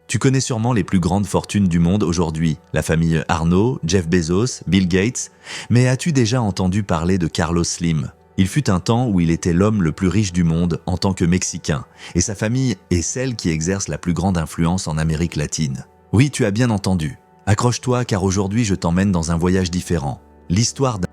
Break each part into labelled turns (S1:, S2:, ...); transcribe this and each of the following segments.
S1: Tu connais sûrement les plus grandes fortunes du monde aujourd'hui, la famille Arnault, Jeff Bezos, Bill Gates, mais as-tu déjà entendu parler de Carlos Slim ? Il fut un temps où il était l'homme le plus riche du monde en tant que Mexicain, et sa famille est celle qui exerce la plus grande influence en Amérique latine. Oui, tu as bien entendu. Accroche-toi car aujourd'hui je t'emmène dans un voyage différent.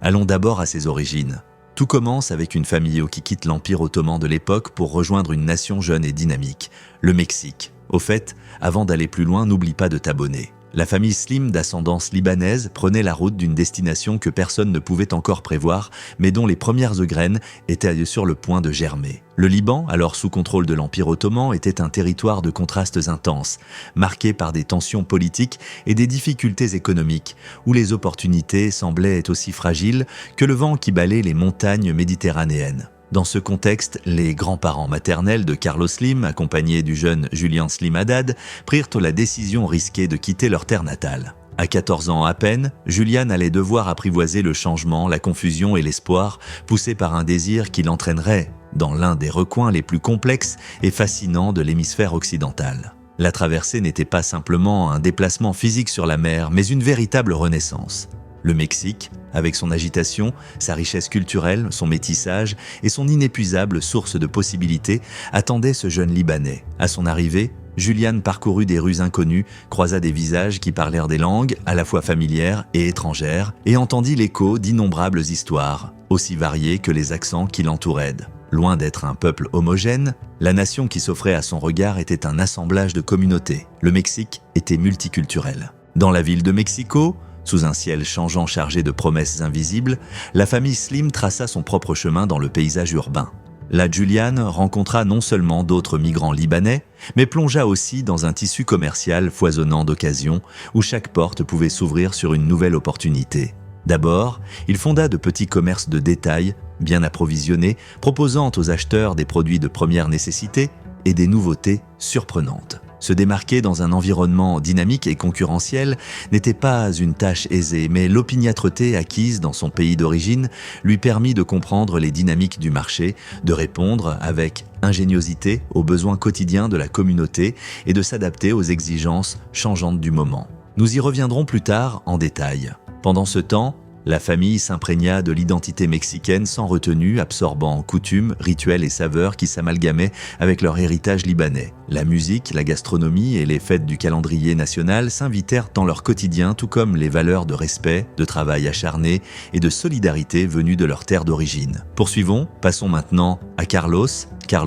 S1: Allons d'abord à ses origines. Tout commence avec une famille qui quitte l'Empire ottoman de l'époque pour rejoindre une nation jeune et dynamique, le Mexique. Au fait, avant d'aller plus loin, n'oublie pas de t'abonner. La famille Slim d'ascendance libanaise prenait la route d'une destination que personne ne pouvait encore prévoir, mais dont les premières graines étaient sur le point de germer. Le Liban, alors sous contrôle de l'Empire ottoman, était un territoire de contrastes intenses, marqué par des tensions politiques et des difficultés économiques, où les opportunités semblaient être aussi fragiles que le vent qui balait les montagnes méditerranéennes. Dans ce contexte, les grands-parents maternels de Carlos Slim, accompagnés du jeune Julian Slim Haddad, prirent la décision risquée de quitter leur terre natale. À 14 ans à peine, Julian allait devoir apprivoiser le changement, la confusion et l'espoir, poussé par un désir qui l'entraînerait dans l'un des recoins les plus complexes et fascinants de l'hémisphère occidental. La traversée n'était pas simplement un déplacement physique sur la mer, mais une véritable renaissance. Le Mexique, avec son agitation, sa richesse culturelle, son métissage et son inépuisable source de possibilités, attendait ce jeune Libanais. À son arrivée, Julian parcourut des rues inconnues, croisa des visages qui parlèrent des langues à la fois familières et étrangères, et entendit l'écho d'innombrables histoires, aussi variées que les accents qui l'entouraient. Loin d'être un peuple homogène, la nation qui s'offrait à son regard était un assemblage de communautés. Le Mexique était multiculturel. Dans la ville de Mexico, sous un ciel changeant chargé de promesses invisibles, la famille Slim traça son propre chemin dans le paysage urbain. Là, Julian rencontra non seulement d'autres migrants libanais, mais plongea aussi dans un tissu commercial foisonnant d'occasions où chaque porte pouvait s'ouvrir sur une nouvelle opportunité. D'abord, il fonda de petits commerces de détail, bien approvisionnés, proposant aux acheteurs des produits de première nécessité et des nouveautés surprenantes. Se démarquer dans un environnement dynamique et concurrentiel n'était pas une tâche aisée, mais l'opiniâtreté acquise dans son pays d'origine lui permit de comprendre les dynamiques du marché, de répondre avec ingéniosité aux besoins quotidiens de la communauté et de s'adapter aux exigences changeantes du moment. Nous y reviendrons plus tard en détail. Pendant ce temps, la famille s'imprégna de l'identité mexicaine sans retenue, absorbant coutumes, rituels et saveurs qui s'amalgamaient avec leur héritage libanais. La musique, la gastronomie et les fêtes du calendrier national s'invitèrent dans leur quotidien, tout comme les valeurs de respect, de travail acharné et de solidarité venues de leur terre d'origine. Poursuivons, passons maintenant à Carlos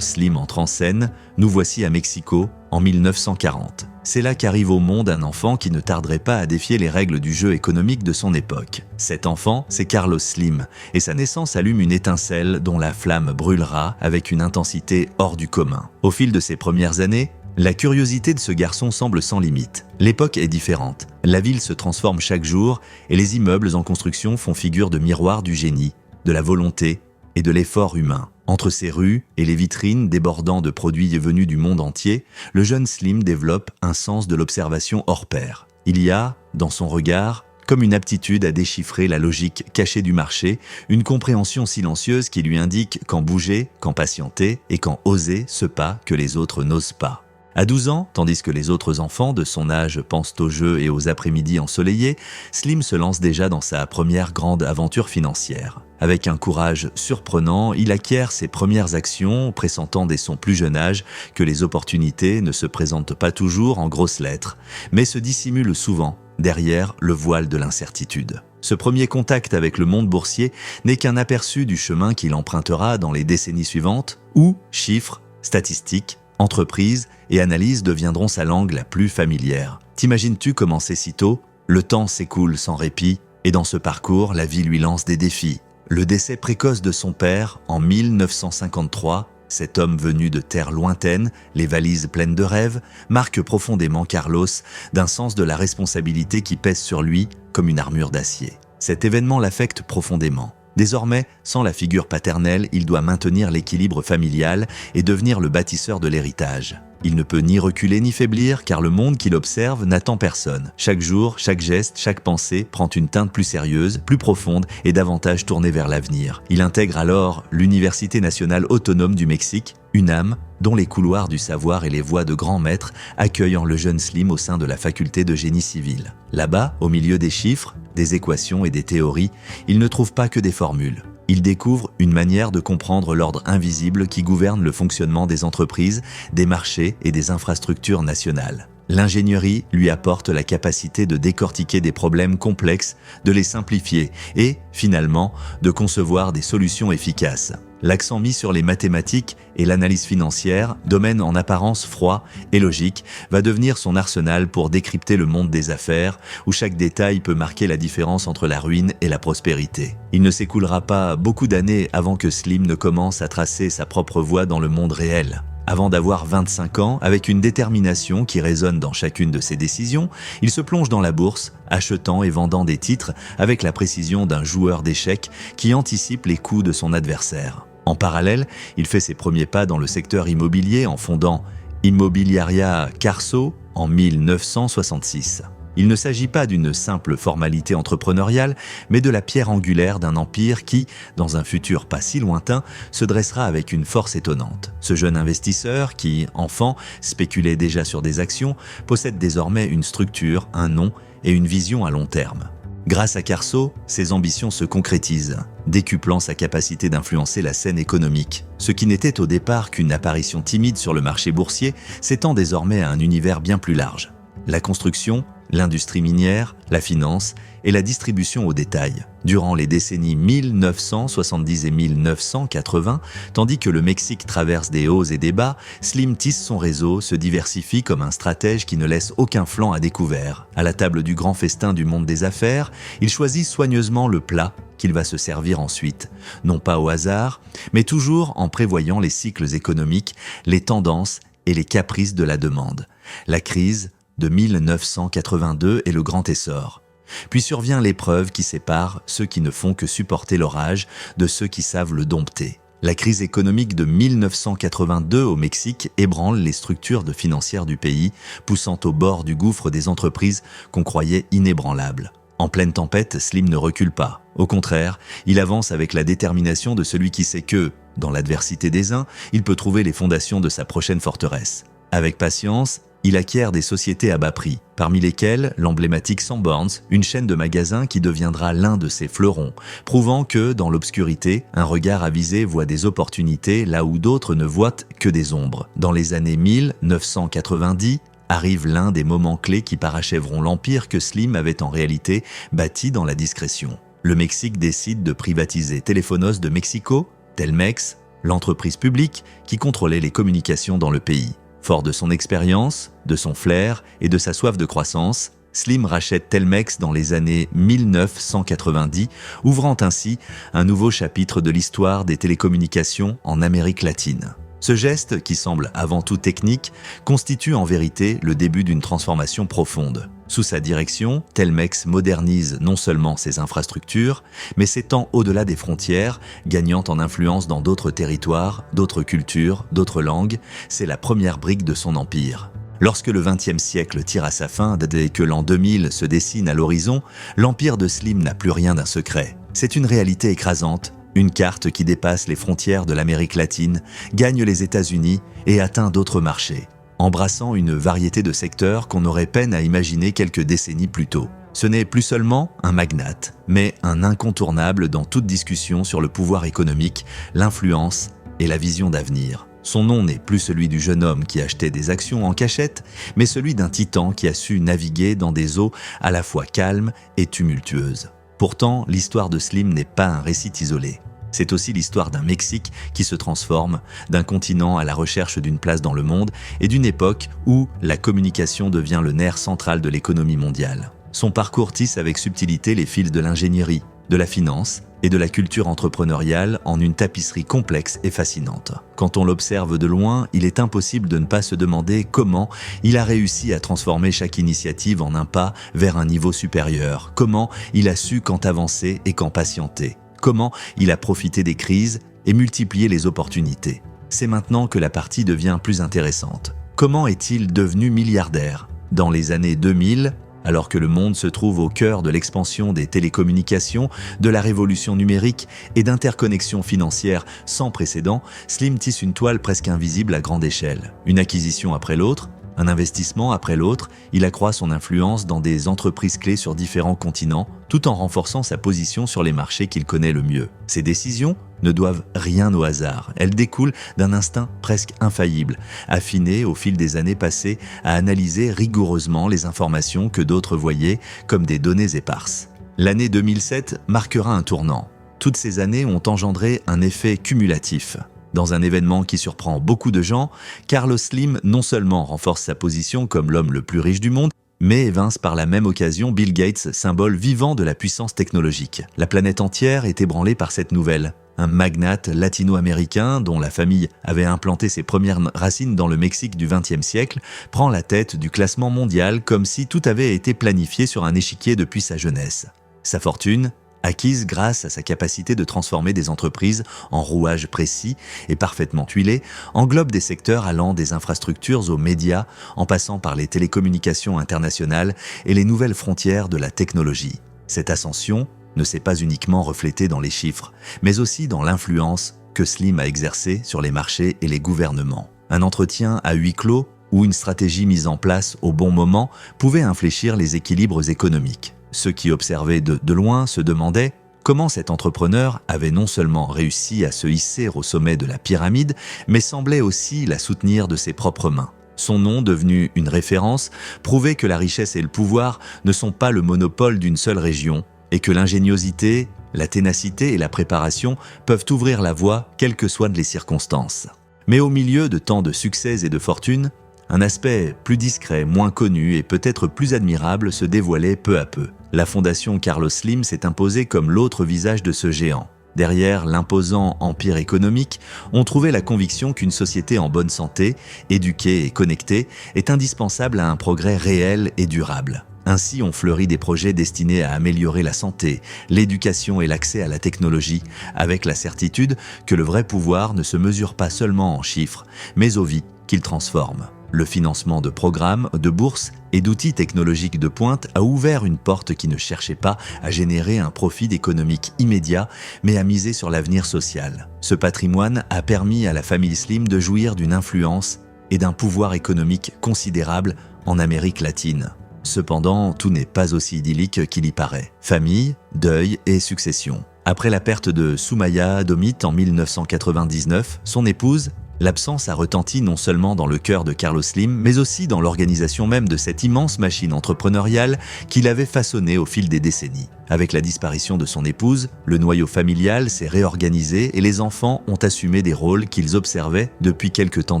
S1: Slim entre en scène, nous voici à Mexico en 1940. C'est là qu'arrive au monde un enfant qui ne tarderait pas à défier les règles du jeu économique de son époque. Cet enfant, c'est Carlos Slim, et sa naissance allume une étincelle dont la flamme brûlera avec une intensité hors du commun. Au fil de ses premières années, la curiosité de ce garçon semble sans limite. L'époque est différente. La ville se transforme chaque jour et les immeubles en construction font figure de miroir du génie, de la volonté et de l'effort humain. Entre ces rues et les vitrines débordant de produits venus du monde entier, le jeune Slim développe un sens de l'observation hors pair. Il y a, dans son regard, comme une aptitude à déchiffrer la logique cachée du marché, une compréhension silencieuse qui lui indique quand bouger, quand patienter et quand oser ce pas que les autres n'osent pas. À 12 ans, tandis que les autres enfants de son âge pensent aux jeux et aux après-midi ensoleillés, Slim se lance déjà dans sa première grande aventure financière. Avec un courage surprenant, il acquiert ses premières actions, pressentant dès son plus jeune âge que les opportunités ne se présentent pas toujours en grosses lettres, mais se dissimulent souvent derrière le voile de l'incertitude. Ce premier contact avec le monde boursier n'est qu'un aperçu du chemin qu'il empruntera dans les décennies suivantes, où chiffres, statistiques, entreprises et analyses deviendront sa langue la plus familière. T'imagines-tu commencer si tôt ? Le temps s'écoule sans répit, et dans ce parcours, la vie lui lance des défis. Le décès précoce de son père, en 1953, cet homme venu de terres lointaines, les valises pleines de rêves, marque profondément Carlos d'un sens de la responsabilité qui pèse sur lui comme une armure d'acier. Cet événement l'affecte profondément. Désormais, sans la figure paternelle, il doit maintenir l'équilibre familial et devenir le bâtisseur de l'héritage. Il ne peut ni reculer ni faiblir car le monde qu'il observe n'attend personne. Chaque jour, chaque geste, chaque pensée prend une teinte plus sérieuse, plus profonde et davantage tournée vers l'avenir. Il intègre alors l'Université nationale autonome du Mexique, UNAM, dont les couloirs du savoir et les voix de grands maîtres accueillant le jeune Slim au sein de la faculté de génie civil. Là-bas, au milieu des chiffres, des équations et des théories, il ne trouve pas que des formules. Il découvre une manière de comprendre l'ordre invisible qui gouverne le fonctionnement des entreprises, des marchés et des infrastructures nationales. L'ingénierie lui apporte la capacité de décortiquer des problèmes complexes, de les simplifier et, finalement, de concevoir des solutions efficaces. L'accent mis sur les mathématiques et l'analyse financière, domaine en apparence froid et logique, va devenir son arsenal pour décrypter le monde des affaires, où chaque détail peut marquer la différence entre la ruine et la prospérité. Il ne s'écoulera pas beaucoup d'années avant que Slim ne commence à tracer sa propre voie dans le monde réel. Avant d'avoir 25 ans, avec une détermination qui résonne dans chacune de ses décisions, il se plonge dans la bourse, achetant et vendant des titres avec la précision d'un joueur d'échecs qui anticipe les coups de son adversaire. En parallèle, il fait ses premiers pas dans le secteur immobilier en fondant Immobiliaria Carso en 1966. Il ne s'agit pas d'une simple formalité entrepreneuriale, mais de la pierre angulaire d'un empire qui, dans un futur pas si lointain, se dressera avec une force étonnante. Ce jeune investisseur, qui, enfant, spéculait déjà sur des actions, possède désormais une structure, un nom et une vision à long terme. Grâce à Carso, ses ambitions se concrétisent, décuplant sa capacité d'influencer la scène économique. Ce qui n'était au départ qu'une apparition timide sur le marché boursier s'étend désormais à un univers bien plus large. La construction, l'industrie minière, la finance et la distribution au détail. Durant les décennies 1970 et 1980, tandis que le Mexique traverse des hauts et des bas, Slim tisse son réseau, se diversifie comme un stratège qui ne laisse aucun flanc à découvert. À la table du grand festin du monde des affaires, il choisit soigneusement le plat qu'il va se servir ensuite, non pas au hasard, mais toujours en prévoyant les cycles économiques, les tendances et les caprices de la demande. La crise de 1982 et le grand essor. Puis survient l'épreuve qui sépare ceux qui ne font que supporter l'orage de ceux qui savent le dompter. La crise économique de 1982 au Mexique ébranle les structures financières du pays, poussant au bord du gouffre des entreprises qu'on croyait inébranlables. En pleine tempête, Slim ne recule pas. Au contraire, il avance avec la détermination de celui qui sait que, dans l'adversité des uns, il peut trouver les fondations de sa prochaine forteresse. Avec patience, il acquiert des sociétés à bas prix, parmi lesquelles l'emblématique Sanborns, une chaîne de magasins qui deviendra l'un de ses fleurons, prouvant que, dans l'obscurité, un regard avisé voit des opportunités là où d'autres ne voient que des ombres. Dans les années 1990, arrive l'un des moments clés qui parachèveront l'empire que Slim avait en réalité bâti dans la discrétion. Le Mexique décide de privatiser Teléfonos de Mexico, Telmex, l'entreprise publique qui contrôlait les communications dans le pays. Fort de son expérience, de son flair et de sa soif de croissance, Slim rachète Telmex dans les années 1990, ouvrant ainsi un nouveau chapitre de l'histoire des télécommunications en Amérique latine. Ce geste, qui semble avant tout technique, constitue en vérité le début d'une transformation profonde. Sous sa direction, Telmex modernise non seulement ses infrastructures, mais s'étend au-delà des frontières, gagnant en influence dans d'autres territoires, d'autres cultures, d'autres langues. C'est la première brique de son empire. Lorsque le XXe siècle tire à sa fin et que l'an 2000 se dessine à l'horizon, l'empire de Slim n'a plus rien d'un secret. C'est une réalité écrasante, une carte qui dépasse les frontières de l'Amérique latine, gagne les États-Unis et atteint d'autres marchés, embrassant une variété de secteurs qu'on aurait peine à imaginer quelques décennies plus tôt. Ce n'est plus seulement un magnate, mais un incontournable dans toute discussion sur le pouvoir économique, l'influence et la vision d'avenir. Son nom n'est plus celui du jeune homme qui achetait des actions en cachette, mais celui d'un titan qui a su naviguer dans des eaux à la fois calmes et tumultueuses. Pourtant, l'histoire de Slim n'est pas un récit isolé. C'est aussi l'histoire d'un Mexique qui se transforme, d'un continent à la recherche d'une place dans le monde et d'une époque où la communication devient le nerf central de l'économie mondiale. Son parcours tisse avec subtilité les fils de l'ingénierie, de la finance et de la culture entrepreneuriale en une tapisserie complexe et fascinante. Quand on l'observe de loin, il est impossible de ne pas se demander comment il a réussi à transformer chaque initiative en un pas vers un niveau supérieur, comment il a su quand avancer et quand patienter, comment il a profité des crises et multiplié les opportunités. C'est maintenant que la partie devient plus intéressante. Comment est-il devenu milliardaire? Dans les années 2000, alors que le monde se trouve au cœur de l'expansion des télécommunications, de la révolution numérique et d'interconnexions financières sans précédent, Slim tisse une toile presque invisible à grande échelle. Une acquisition après l'autre, un investissement après l'autre, il accroît son influence dans des entreprises clés sur différents continents, tout en renforçant sa position sur les marchés qu'il connaît le mieux. Ses décisions ne doivent rien au hasard. Elles découlent d'un instinct presque infaillible, affiné au fil des années passées à analyser rigoureusement les informations que d'autres voyaient comme des données éparses. L'année 2007 marquera un tournant. Toutes ces années ont engendré un effet cumulatif. Dans un événement qui surprend beaucoup de gens, Carlos Slim non seulement renforce sa position comme l'homme le plus riche du monde, mais évince par la même occasion Bill Gates, symbole vivant de la puissance technologique. La planète entière est ébranlée par cette nouvelle. Un magnate latino-américain, dont la famille avait implanté ses premières racines dans le Mexique du XXe siècle, prend la tête du classement mondial comme si tout avait été planifié sur un échiquier depuis sa jeunesse. Sa fortune, acquise grâce à sa capacité de transformer des entreprises en rouages précis et parfaitement huilés, englobe des secteurs allant des infrastructures aux médias, en passant par les télécommunications internationales et les nouvelles frontières de la technologie. Cette ascension ne s'est pas uniquement reflétée dans les chiffres, mais aussi dans l'influence que Slim a exercée sur les marchés et les gouvernements. Un entretien à huis clos ou une stratégie mise en place au bon moment pouvait infléchir les équilibres économiques. Ceux qui observaient de loin se demandaient comment cet entrepreneur avait non seulement réussi à se hisser au sommet de la pyramide, mais semblait aussi la soutenir de ses propres mains. Son nom, devenu une référence, prouvait que la richesse et le pouvoir ne sont pas le monopole d'une seule région, et que l'ingéniosité, la ténacité et la préparation peuvent ouvrir la voie, quelles que soient les circonstances. Mais au milieu de tant de succès et de fortune, un aspect plus discret, moins connu et peut-être plus admirable se dévoilait peu à peu. La fondation Carlos Slim s'est imposée comme l'autre visage de ce géant. Derrière l'imposant empire économique, on trouvait la conviction qu'une société en bonne santé, éduquée et connectée, est indispensable à un progrès réel et durable. Ainsi ont fleuri des projets destinés à améliorer la santé, l'éducation et l'accès à la technologie, avec la certitude que le vrai pouvoir ne se mesure pas seulement en chiffres, mais aux vies qu'il transforme. Le financement de programmes, de bourses et d'outils technologiques de pointe a ouvert une porte qui ne cherchait pas à générer un profit économique immédiat, mais à miser sur l'avenir social. Ce patrimoine a permis à la famille Slim de jouir d'une influence et d'un pouvoir économique considérable en Amérique latine. Cependant, tout n'est pas aussi idyllique qu'il y paraît. Famille, deuil et succession. Après la perte de Soumaya Domit en 1999, son épouse, l'absence a retenti non seulement dans le cœur de Carlos Slim, mais aussi dans l'organisation même de cette immense machine entrepreneuriale qu'il avait façonnée au fil des décennies. Avec la disparition de son épouse, le noyau familial s'est réorganisé et les enfants ont assumé des rôles qu'ils observaient depuis quelque temps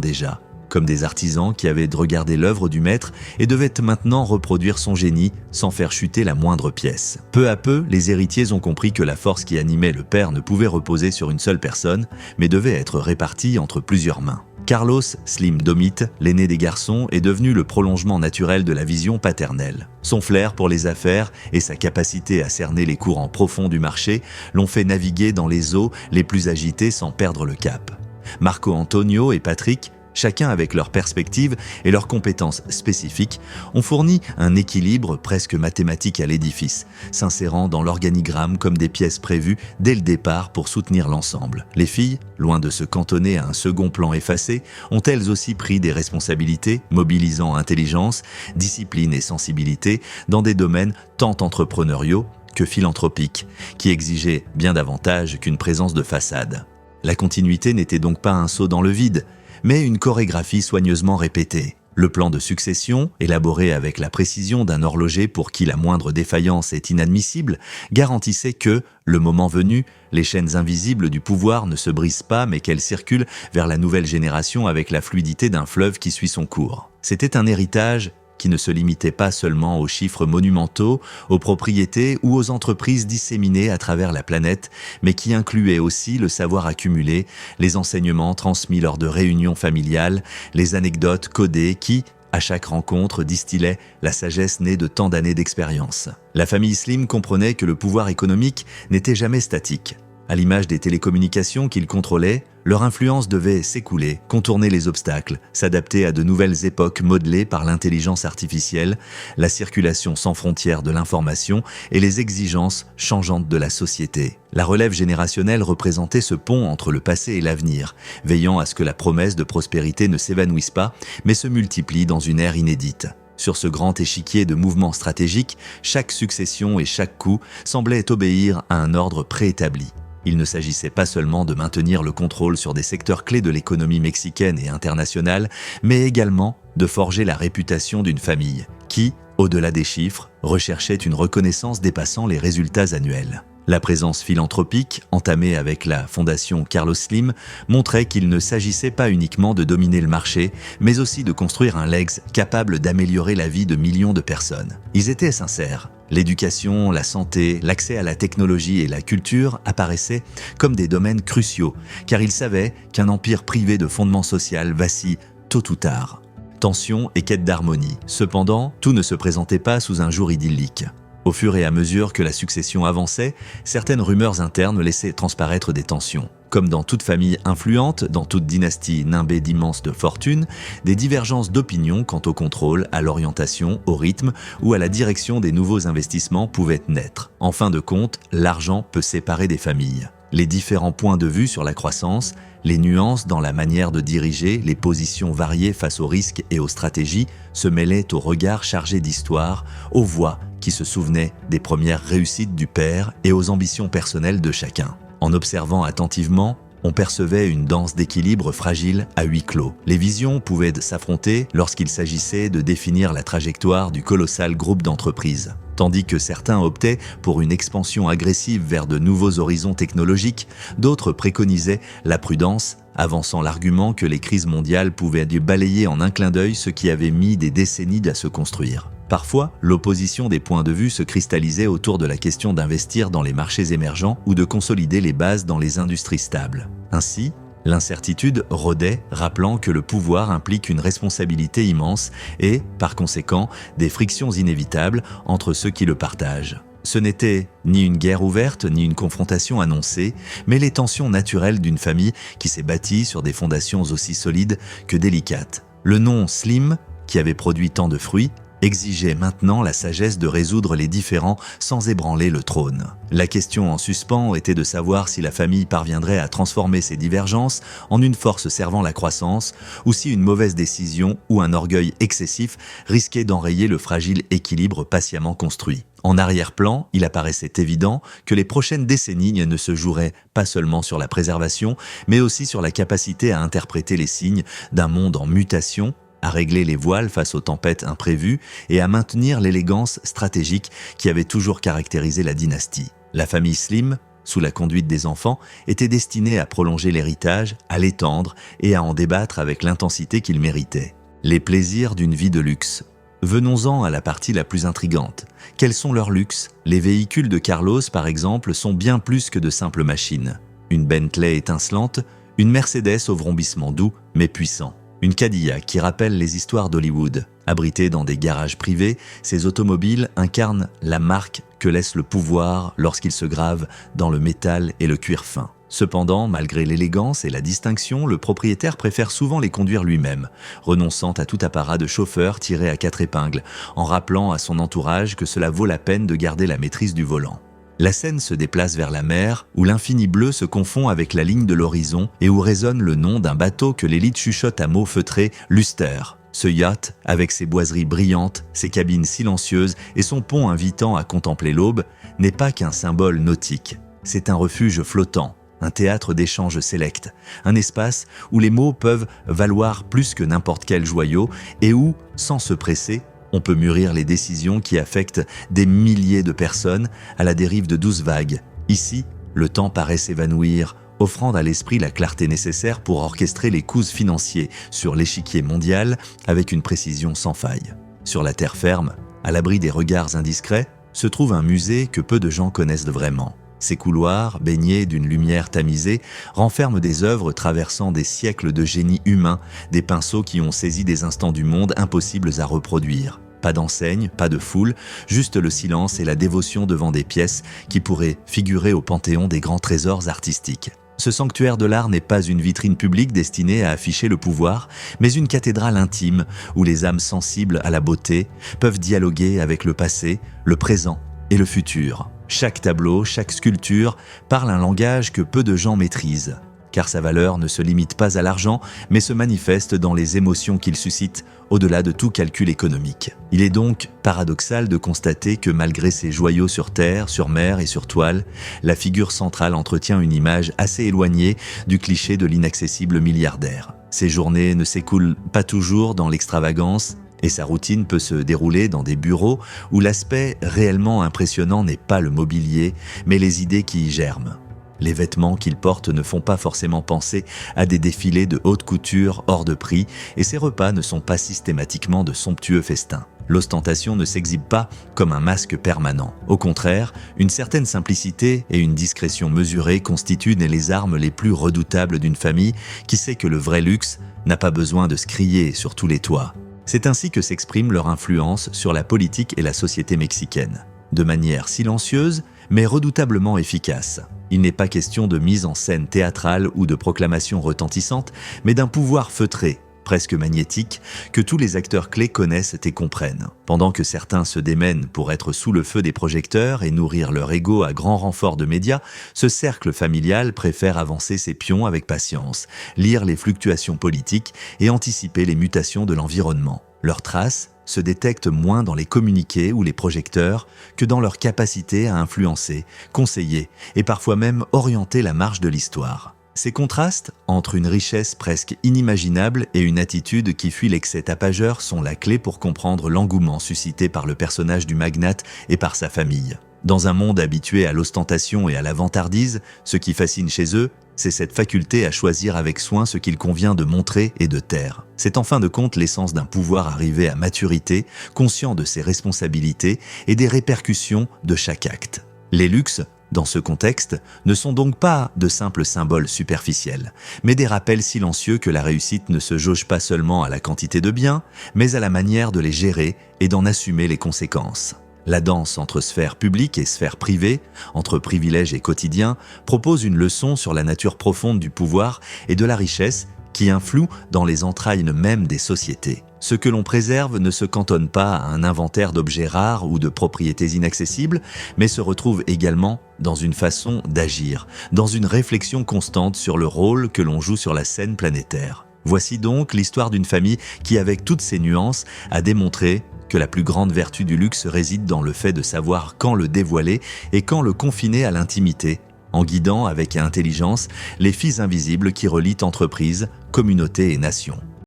S1: déjà. Comme des artisans qui avaient regardé l'œuvre du maître et devaient maintenant reproduire son génie sans faire chuter la moindre pièce. Peu à peu, les héritiers ont compris que la force qui animait le père ne pouvait reposer sur une seule personne, mais devait être répartie entre plusieurs mains. Carlos Slim Domit, l'aîné des garçons, est devenu le prolongement naturel de la vision paternelle. Son flair pour les affaires et sa capacité à cerner les courants profonds du marché l'ont fait naviguer dans les eaux les plus agitées sans perdre le cap. Marco Antonio et Patrick, chacun avec leurs perspectives et leurs compétences spécifiques, ont fourni un équilibre presque mathématique à l'édifice, s'insérant dans l'organigramme comme des pièces prévues dès le départ pour soutenir l'ensemble. Les filles, loin de se cantonner à un second plan effacé, ont elles aussi pris des responsabilités, mobilisant intelligence, discipline et sensibilité dans des domaines tant entrepreneuriaux que philanthropiques, qui exigeaient bien davantage qu'une présence de façade. La continuité n'était donc pas un saut dans le vide, mais une chorégraphie soigneusement répétée. Le plan de succession, élaboré avec la précision d'un horloger pour qui la moindre défaillance est inadmissible, garantissait que, le moment venu, les chaînes invisibles du pouvoir ne se brisent pas mais qu'elles circulent vers la nouvelle génération avec la fluidité d'un fleuve qui suit son cours. C'était un héritage qui ne se limitait pas seulement aux chiffres monumentaux, aux propriétés ou aux entreprises disséminées à travers la planète, mais qui incluait aussi le savoir accumulé, les enseignements transmis lors de réunions familiales, les anecdotes codées qui, à chaque rencontre, distillaient la sagesse née de tant d'années d'expérience. La famille Slim comprenait que le pouvoir économique n'était jamais statique. À l'image des télécommunications qu'ils contrôlaient, leur influence devait s'écouler, contourner les obstacles, s'adapter à de nouvelles époques modelées par l'intelligence artificielle, la circulation sans frontières de l'information et les exigences changeantes de la société. La relève générationnelle représentait ce pont entre le passé et l'avenir, veillant à ce que la promesse de prospérité ne s'évanouisse pas, mais se multiplie dans une ère inédite. Sur ce grand échiquier de mouvements stratégiques, chaque succession et chaque coup semblaient obéir à un ordre préétabli. Il ne s'agissait pas seulement de maintenir le contrôle sur des secteurs clés de l'économie mexicaine et internationale, mais également de forger la réputation d'une famille qui, au-delà des chiffres, recherchait une reconnaissance dépassant les résultats annuels. La présence philanthropique, entamée avec la fondation Carlos Slim, montrait qu'il ne s'agissait pas uniquement de dominer le marché, mais aussi de construire un legs capable d'améliorer la vie de millions de personnes. Ils étaient sincères. L'éducation, la santé, l'accès à la technologie et la culture apparaissaient comme des domaines cruciaux, car ils savaient qu'un empire privé de fondement social vacille tôt ou tard. Tension et quête d'harmonie. Cependant, tout ne se présentait pas sous un jour idyllique. Au fur et à mesure que la succession avançait, certaines rumeurs internes laissaient transparaître des tensions. Comme dans toute famille influente, dans toute dynastie nimbée d'immenses de fortune, des divergences d'opinion quant au contrôle, à l'orientation, au rythme ou à la direction des nouveaux investissements pouvaient naître. En fin de compte, l'argent peut séparer des familles. Les différents points de vue sur la croissance, les nuances dans la manière de diriger, les positions variées face aux risques et aux stratégies se mêlaient aux regards chargés d'histoire, aux voix qui se souvenaient des premières réussites du père et aux ambitions personnelles de chacun. En observant attentivement, on percevait une danse d'équilibre fragile à huis clos. Les visions pouvaient s'affronter lorsqu'il s'agissait de définir la trajectoire du colossal groupe d'entreprises. Tandis que certains optaient pour une expansion agressive vers de nouveaux horizons technologiques, d'autres préconisaient la prudence, avançant l'argument que les crises mondiales pouvaient balayer en un clin d'œil ce qui avait mis des décennies à se construire. Parfois, l'opposition des points de vue se cristallisait autour de la question d'investir dans les marchés émergents ou de consolider les bases dans les industries stables. Ainsi, l'incertitude rôdait, rappelant que le pouvoir implique une responsabilité immense et, par conséquent, des frictions inévitables entre ceux qui le partagent. Ce n'était ni une guerre ouverte, ni une confrontation annoncée, mais les tensions naturelles d'une famille qui s'est bâtie sur des fondations aussi solides que délicates. Le nom Slim, qui avait produit tant de fruits, exigeait maintenant la sagesse de résoudre les différends sans ébranler le trône. La question en suspens était de savoir si la famille parviendrait à transformer ces divergences en une force servant la croissance, ou si une mauvaise décision ou un orgueil excessif risquait d'enrayer le fragile équilibre patiemment construit. En arrière-plan, il apparaissait évident que les prochaines décennies ne se joueraient pas seulement sur la préservation, mais aussi sur la capacité à interpréter les signes d'un monde en mutation, à régler les voiles face aux tempêtes imprévues et à maintenir l'élégance stratégique qui avait toujours caractérisé la dynastie. La famille Slim, sous la conduite des enfants, était destinée à prolonger l'héritage, à l'étendre et à en débattre avec l'intensité qu'il méritait. Les plaisirs d'une vie de luxe. Venons-en à la partie la plus intrigante. Quels sont leurs luxes ? Les véhicules de Carlos, par exemple, sont bien plus que de simples machines. Une Bentley étincelante, une Mercedes au vrombissement doux mais puissant. Une Cadillac qui rappelle les histoires d'Hollywood. Abritées dans des garages privés, ces automobiles incarnent la marque que laisse le pouvoir lorsqu'il se grave dans le métal et le cuir fin. Cependant, malgré l'élégance et la distinction, le propriétaire préfère souvent les conduire lui-même, renonçant à tout apparat de chauffeur tiré à 4 épingles, en rappelant à son entourage que cela vaut la peine de garder la maîtrise du volant. La scène se déplace vers la mer, où l'infini bleu se confond avec la ligne de l'horizon et où résonne le nom d'un bateau que l'élite chuchote à mots feutrés, l'Uster. Ce yacht, avec ses boiseries brillantes, ses cabines silencieuses et son pont invitant à contempler l'aube, n'est pas qu'un symbole nautique. C'est un refuge flottant, un théâtre d'échanges sélects, un espace où les mots peuvent valoir plus que n'importe quel joyau et où, sans se presser, on peut mûrir les décisions qui affectent des milliers de personnes à la dérive de douces vagues. Ici, le temps paraît s'évanouir, offrant à l'esprit la clarté nécessaire pour orchestrer les coups financiers sur l'échiquier mondial avec une précision sans faille. Sur la terre ferme, à l'abri des regards indiscrets, se trouve un musée que peu de gens connaissent vraiment. Ces couloirs, baignés d'une lumière tamisée, renferment des œuvres traversant des siècles de génie humain, des pinceaux qui ont saisi des instants du monde impossibles à reproduire. Pas d'enseigne, pas de foule, juste le silence et la dévotion devant des pièces qui pourraient figurer au panthéon des grands trésors artistiques. Ce sanctuaire de l'art n'est pas une vitrine publique destinée à afficher le pouvoir, mais une cathédrale intime où les âmes sensibles à la beauté peuvent dialoguer avec le passé, le présent et le futur. Chaque tableau, chaque sculpture parle un langage que peu de gens maîtrisent, car sa valeur ne se limite pas à l'argent, mais se manifeste dans les émotions qu'il suscite, au-delà de tout calcul économique. Il est donc paradoxal de constater que malgré ses joyaux sur terre, sur mer et sur toile, la figure centrale entretient une image assez éloignée du cliché de l'inaccessible milliardaire. Ses journées ne s'écoulent pas toujours dans l'extravagance, et sa routine peut se dérouler dans des bureaux où l'aspect réellement impressionnant n'est pas le mobilier, mais les idées qui y germent. Les vêtements qu'il porte ne font pas forcément penser à des défilés de haute couture hors de prix et ses repas ne sont pas systématiquement de somptueux festins. L'ostentation ne s'exhibe pas comme un masque permanent. Au contraire, une certaine simplicité et une discrétion mesurée constituent les armes les plus redoutables d'une famille qui sait que le vrai luxe n'a pas besoin de se crier sur tous les toits. C'est ainsi que s'exprime leur influence sur la politique et la société mexicaine. De manière silencieuse, mais redoutablement efficace. Il n'est pas question de mise en scène théâtrale ou de proclamation retentissante, mais d'un pouvoir feutré, presque magnétique, que tous les acteurs clés connaissent et comprennent. Pendant que certains se démènent pour être sous le feu des projecteurs et nourrir leur ego à grand renfort de médias, ce cercle familial préfère avancer ses pions avec patience, lire les fluctuations politiques et anticiper les mutations de l'environnement. Leurs traces se détectent moins dans les communiqués ou les projecteurs que dans leur capacité à influencer, conseiller et parfois même orienter la marche de l'histoire. Ces contrastes entre une richesse presque inimaginable et une attitude qui fuit l'excès tapageur sont la clé pour comprendre l'engouement suscité par le personnage du magnate et par sa famille. Dans un monde habitué à l'ostentation et à la vantardise, ce qui fascine chez eux, c'est cette faculté à choisir avec soin ce qu'il convient de montrer et de taire. C'est en fin de compte l'essence d'un pouvoir arrivé à maturité, conscient de ses responsabilités et des répercussions de chaque acte. Les luxes, dans ce contexte, ne sont donc pas de simples symboles superficiels, mais des rappels silencieux que la réussite ne se jauge pas seulement à la quantité de biens, mais à la manière de les gérer et d'en assumer les conséquences. La danse entre sphère publique et sphère privée, entre privilèges et quotidien, propose une leçon sur la nature profonde du pouvoir et de la richesse qui influent dans les entrailles mêmes des sociétés. Ce que l'on préserve ne se cantonne pas à un inventaire d'objets rares ou de propriétés inaccessibles, mais se retrouve également dans une façon d'agir, dans une réflexion constante sur le rôle que l'on joue sur la scène planétaire. Voici donc l'histoire d'une famille qui, avec toutes ses nuances, a démontré que la plus grande vertu du luxe réside dans le fait de savoir quand le dévoiler et quand le confiner à l'intimité, en guidant avec intelligence les fils invisibles qui relient entreprises, communautés et nations.